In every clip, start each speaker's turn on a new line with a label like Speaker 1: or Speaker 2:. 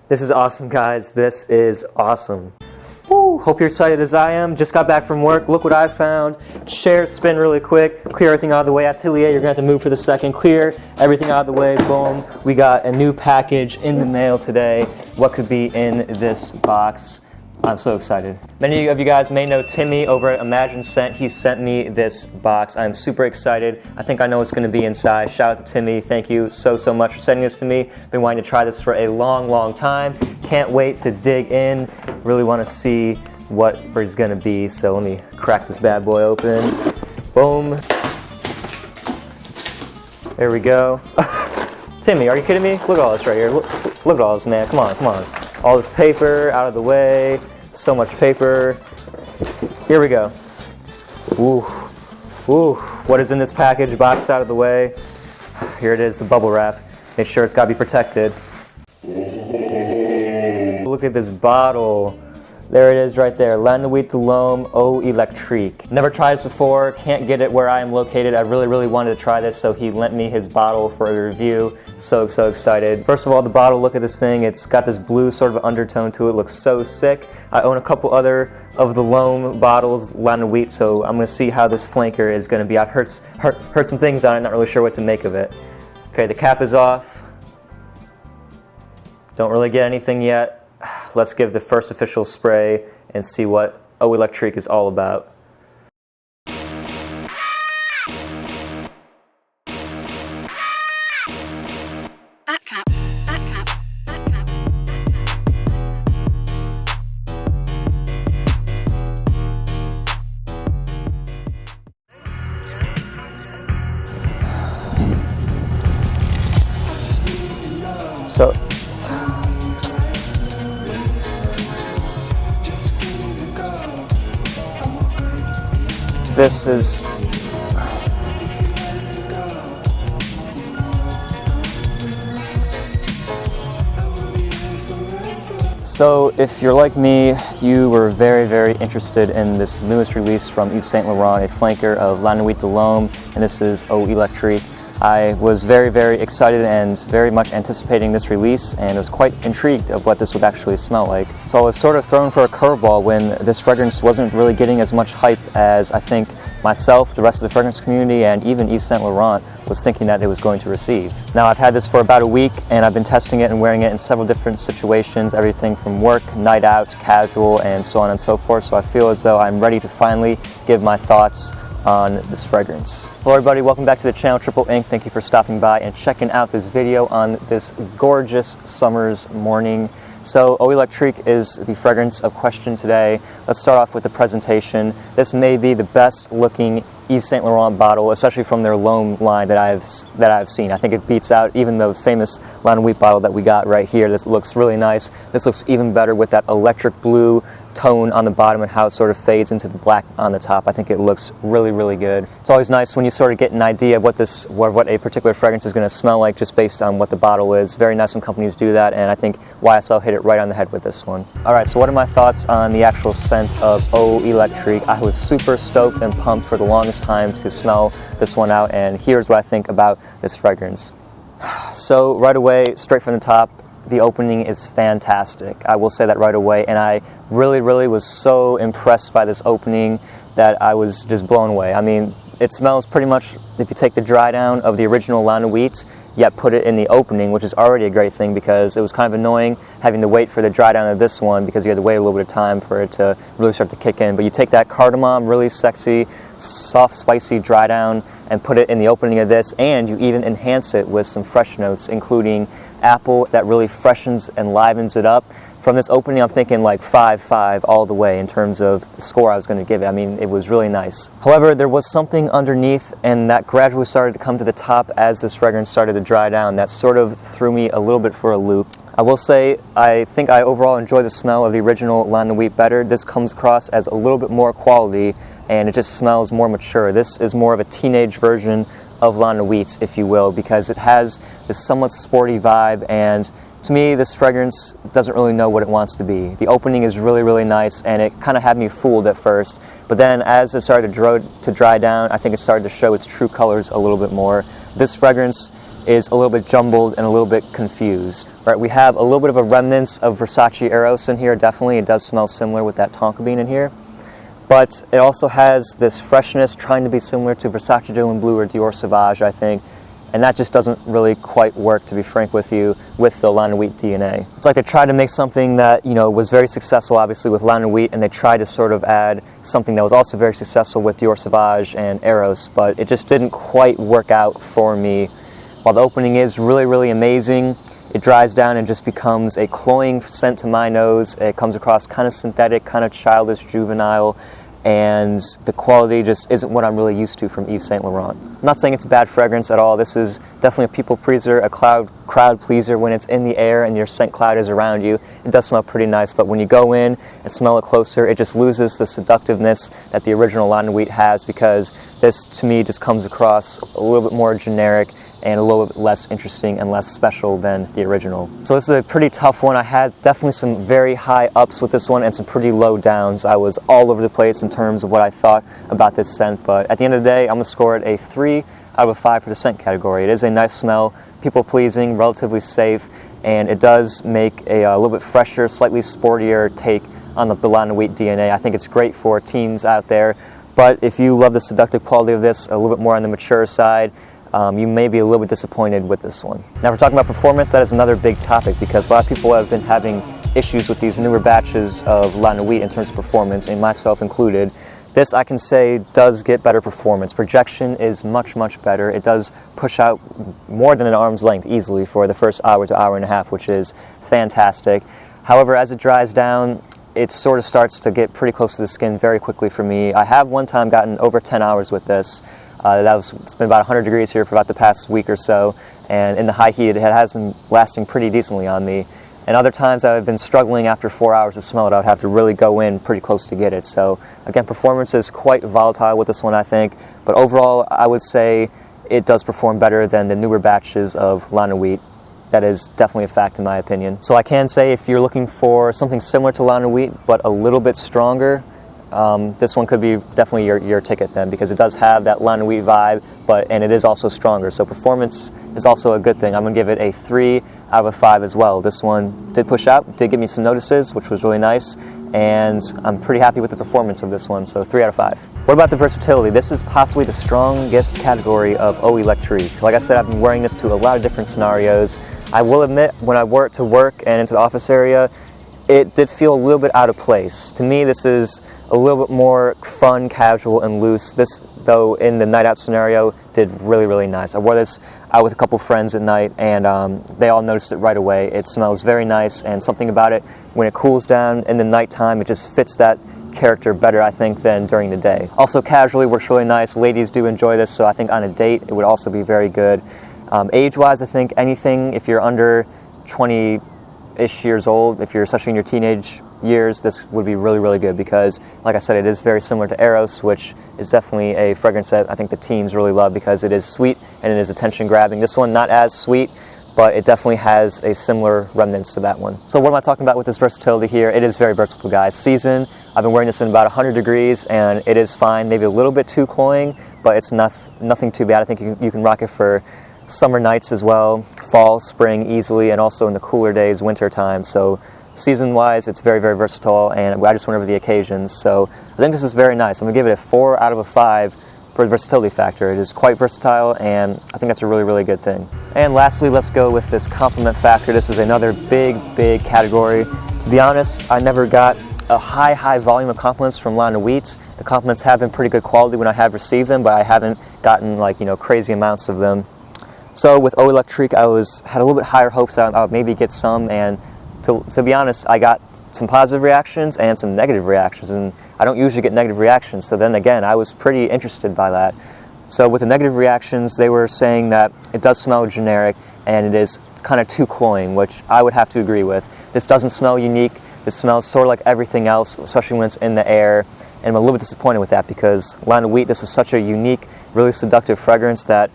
Speaker 1: This is awesome, guys. This is awesome. Woo, hope you're excited as I am. Just got back from work. Look what I found. Chair spin really quick. Clear everything out of the way. Atelier, you're going to have to move for the second. Clear everything out of the way. Boom. We got a new package in the mail today. What could be in this box? I'm so excited. Many of you guys may know Timmy over at Imagine Scent. He sent me this box. I'm super excited. I think I know what's going to be inside. Shout out to Timmy. Thank you so much for sending this to me. Been wanting to try this for a long time. Can't wait to dig in. Really want to see what it's going to be. So let me crack this bad boy open. Boom. There we go. Timmy, are you kidding me? Look at all this right here. Look at all this, man. Come on. All this paper out of the way. So much paper. Here we go. Ooh. What is in this package? Box out of the way. Here it is, the bubble wrap. Make sure it's got to be protected. Look at this bottle. There it is right there. La Nuit Eau Electrique. Never tried this before. Can't get it where I am located. I really wanted to try this, so he lent me his bottle for a review. So excited. First of all, the bottle, look at this thing. It's got this blue sort of undertone to it. Looks so sick. I own a couple other of the L'Homme bottles, La Nuit, so I'm going to see how this flanker is going to be. I've heard some things on it. Not really sure what to make of it. Okay, the cap is off. Don't really get anything yet. Let's give the first official spray and see what Eau Electrique is all about. So, this is so if you're like me, you were very interested in this newest release from Yves Saint Laurent, a flanker of La Nuit de l'Homme, and this is Eau Electrique. I was very excited and very much anticipating this release, and was quite intrigued of what this would actually smell like. So I was sort of thrown for a curveball when this fragrance wasn't really getting as much hype as I think myself, the rest of the fragrance community, and even Yves Saint Laurent was thinking that it was going to receive. Now, I've had this for about a week, and I've been testing it and wearing it in several different situations, everything from work, night out, casual, and so on and so forth. So I feel as though I'm ready to finally give my thoughts on this fragrance. Hello everybody, welcome back to the channel, Tripleinc. Thank you for stopping by and checking out this video on this gorgeous summer's morning. So Eau Electrique is the fragrance of question today. Let's start off with the presentation. This may be the best looking Yves Saint Laurent bottle, especially from their L'Homme line that I've seen. I think it beats out even the famous La Nuit bottle that we got right here. This looks really nice. This looks even better with that electric blue tone on the bottom and how it sort of fades into the black on the top. I think it looks really good. It's always nice when you sort of get an idea of what a particular fragrance is going to smell like just based on what the bottle is. Very nice when companies do that, and I think YSL hit it right on the head with this one. Alright, so what are my thoughts on the actual scent of Eau Electrique? I was super stoked and pumped for the longest time to smell this one out, and here's what I think about this fragrance. So right away, straight from the top, the opening is fantastic. I will say that right away, and I really was so impressed by this opening that I was just blown away. I mean, it smells pretty much, if you take the dry down of the original La Nuit, yet put it in the opening, which is already a great thing because it was kind of annoying having to wait for the dry down of this one because you had to wait a little bit of time for it to really start to kick in. But you take that cardamom, really sexy, soft, spicy dry down, and put it in the opening of this, and you even enhance it with some fresh notes, including apple that really freshens and livens it up. From this opening, I'm thinking like 5 all the way in terms of the score I was going to give it. I mean, it was really nice. However, there was something underneath, and that gradually started to come to the top as this fragrance started to dry down. That sort of threw me a little bit for a loop. I will say, I think I overall enjoy the smell of the original La Nuit better. This comes across as a little bit more quality, and it just smells more mature. This is more of a teenage version of La Nuit, if you will, because it has this somewhat sporty vibe, and to me, this fragrance doesn't really know what it wants to be. The opening is really nice, and it kind of had me fooled at first, but then as it started to dry down, I think it started to show its true colors a little bit more. This fragrance is a little bit jumbled and a little bit confused. Right, we have a little bit of a remnants of Versace Eros in here, definitely. It does smell similar with that tonka bean in here. But it also has this freshness, trying to be similar to Versace Dylan Blue or Dior Sauvage, I think. And that just doesn't really quite work, to be frank with you, with the La Nuit DNA. It's like they tried to make something that, you know, was very successful, obviously, with La Nuit, and they tried to sort of add something that was also very successful with Dior Sauvage and Eros, but it just didn't quite work out for me. While the opening is really, really amazing, it dries down and just becomes a cloying scent to my nose. It comes across kind of synthetic, kind of childish, juvenile, and the quality just isn't what I'm really used to from Yves Saint Laurent. I'm not saying it's a bad fragrance at all. This is definitely a people pleaser, a crowd pleaser when it's in the air and your scent cloud is around you. It does smell pretty nice, but when you go in and smell it closer, it just loses the seductiveness that the original La Nuit has, because this, to me, just comes across a little bit more generic and a little bit less interesting and less special than the original. So this is a pretty tough one. I had definitely some very high ups with this one and some pretty low downs. I was all over the place in terms of what I thought about this scent, but at the end of the day, I'm gonna score it a 3 out of 5 for the scent category. It is a nice smell, people pleasing, relatively safe, and it does make a little bit fresher, slightly sportier take on the La Nuit DNA. I think it's great for teens out there, but if you love the seductive quality of this, a little bit more on the mature side, you may be a little bit disappointed with this one. Now, if we're talking about performance, that is another big topic, because a lot of people have been having issues with these newer batches of La Nuit in terms of performance, and myself included. This, I can say, does get better performance. Projection is much, much better. It does push out more than an arm's length easily for the first hour to hour and a half, which is fantastic. However, as it dries down, it sort of starts to get pretty close to the skin very quickly for me. I have one time gotten over 10 hours with this. It's been about 100 degrees here for about the past week or so, and in the high heat it has been lasting pretty decently on me. And other times I've been struggling after 4 hours to smell it. I would have to really go in pretty close to get it. So again, performance is quite volatile with this one, I think, but overall I would say it does perform better than the newer batches of La Nuit. That is definitely a fact in my opinion. So I can say, if you're looking for something similar to La Nuit but a little bit stronger, this one could be definitely your ticket then, because it does have that La Nuit vibe, and it is also stronger. So performance is also a good thing. I'm going to give it a 3 out of 5 as well. This one did push out, did give me some notices, which was really nice, and I'm pretty happy with the performance of this one, so 3 out of 5. What about the versatility? This is possibly the strongest category of Eau Electrique. Like I said, I've been wearing this to a lot of different scenarios. I will admit, when I wore it to work and into the office area, it did feel a little bit out of place. To me, this is a little bit more fun, casual, and loose. This, though, in the night out scenario, did really, really nice. I wore this out with a couple friends at night, and they all noticed it right away. It smells very nice, and something about it, when it cools down in the nighttime, it just fits that character better, I think, than during the day. Also, casually works really nice. Ladies do enjoy this, so I think on a date, it would also be very good. Age-wise, I think anything, if you're under 20-ish years old, if you're especially in your teenage years, this would be really, really good, because, like I said, it is very similar to Eros, which is definitely a fragrance that I think the teens really love, because it is sweet and it is attention-grabbing. This one, not as sweet, but it definitely has a similar remnants to that one. So what am I talking about with this versatility here? It is very versatile, guys. Season, I've been wearing this in about 100 degrees, and it is fine, maybe a little bit too cloying, but it's nothing too bad. I think you can rock it for summer nights as well, fall, spring easily, and also in the cooler days, winter time. So season-wise, it's very, very versatile, and I just went over the occasions. So I think this is very nice. I'm going to give it a 4 out of 5 for the versatility factor. It is quite versatile, and I think that's a really, really good thing. And lastly, let's go with this compliment factor. This is another big, big category. To be honest, I never got a high volume of compliments from La Nuit. The compliments have been pretty good quality when I have received them, but I haven't gotten, like, crazy amounts of them. So with Eau Electrique, I had a little bit higher hopes that I would maybe get some, and to be honest, I got some positive reactions and some negative reactions, and I don't usually get negative reactions, so then again, I was pretty interested by that. So with the negative reactions, they were saying that it does smell generic, and it is kind of too cloying, which I would have to agree with. This doesn't smell unique. This smells sort of like everything else, especially when it's in the air, and I'm a little bit disappointed with that, because La Nuit, this is such a unique, really seductive fragrance that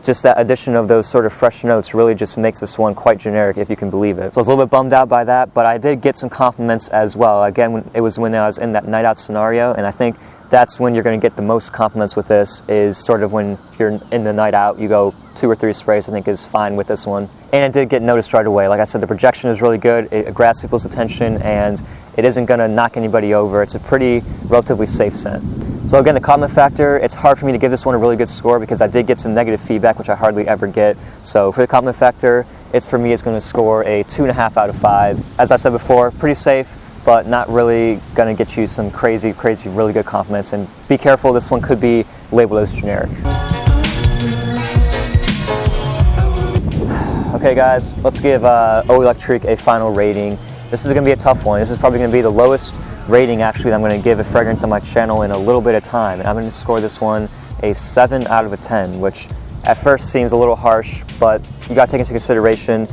Speaker 1: just that addition of those sort of fresh notes really just makes this one quite generic, if you can believe it. So I was a little bit bummed out by that, but I did get some compliments as well. Again, it was when I was in that night out scenario, and I think that's when you're going to get the most compliments with this, is sort of when you're in the night out, you go 2 or 3 sprays, I think is fine with this one. And it did get noticed right away. Like I said, the projection is really good, it grabs people's attention, and it isn't going to knock anybody over. It's a pretty relatively safe scent. So again, the compliment factor, it's hard for me to give this one a really good score because I did get some negative feedback, which I hardly ever get. So for the compliment factor, for me, it's going to score a 2.5 out of 5. As I said before, pretty safe, but not really going to get you some crazy, really good compliments. And be careful, this one could be labeled as generic. Okay guys, let's give Eau Electrique a final rating. This is going to be a tough one. This is probably going to be the lowest rating actually that I'm going to give a fragrance on my channel in a little bit of time. And I'm going to score this one a 7 out of 10, which at first seems a little harsh, but you got to take into consideration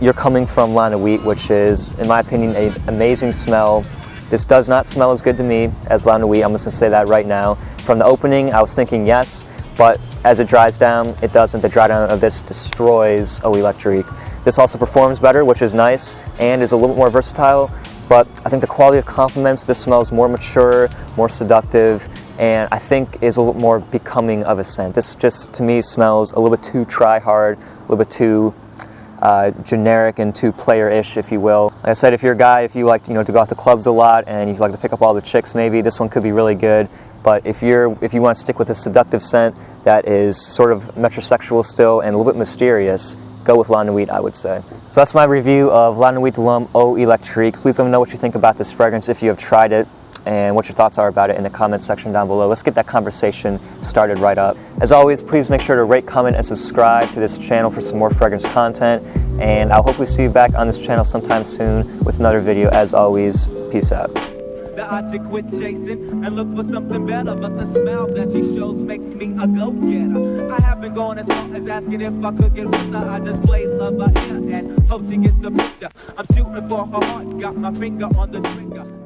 Speaker 1: you're coming from La Nuit, which is, in my opinion, an amazing smell. This does not smell as good to me as La Nuit. I'm just going to say that right now. From the opening, I was thinking yes, but as it dries down, it doesn't. The dry down of this destroys Eau Electrique. This also performs better, which is nice, and is a little bit more versatile, but I think the quality of compliments, this smells more mature, more seductive, and I think is a little more becoming of a scent. This just, to me, smells a little bit too try-hard, a little bit too generic and too player-ish, if you will. Like I said, if you're a guy, if you like to go out to clubs a lot and you like to pick up all the chicks, maybe this one could be really good. But if you want to stick with a seductive scent that is sort of metrosexual still and a little bit mysterious, go with La Nuit, I would say. So that's my review of La Nuit de l'Homme Eau Electrique. Please let me know what you think about this fragrance if you have tried it, and what your thoughts are about it in the comment section down below. Let's get that conversation started right up. As always, please make sure to rate, comment, and subscribe to this channel for some more fragrance content, and I'll hopefully see you back on this channel sometime soon with another video. As always, peace out.
Speaker 2: The odds to quit chasing and look for something better, but the smile that she shows makes me a go-getter. I have been going as long as asking if I could get with her. I just play love by ear and hope she gets the picture. I'm shooting for her heart, got my finger on the trigger.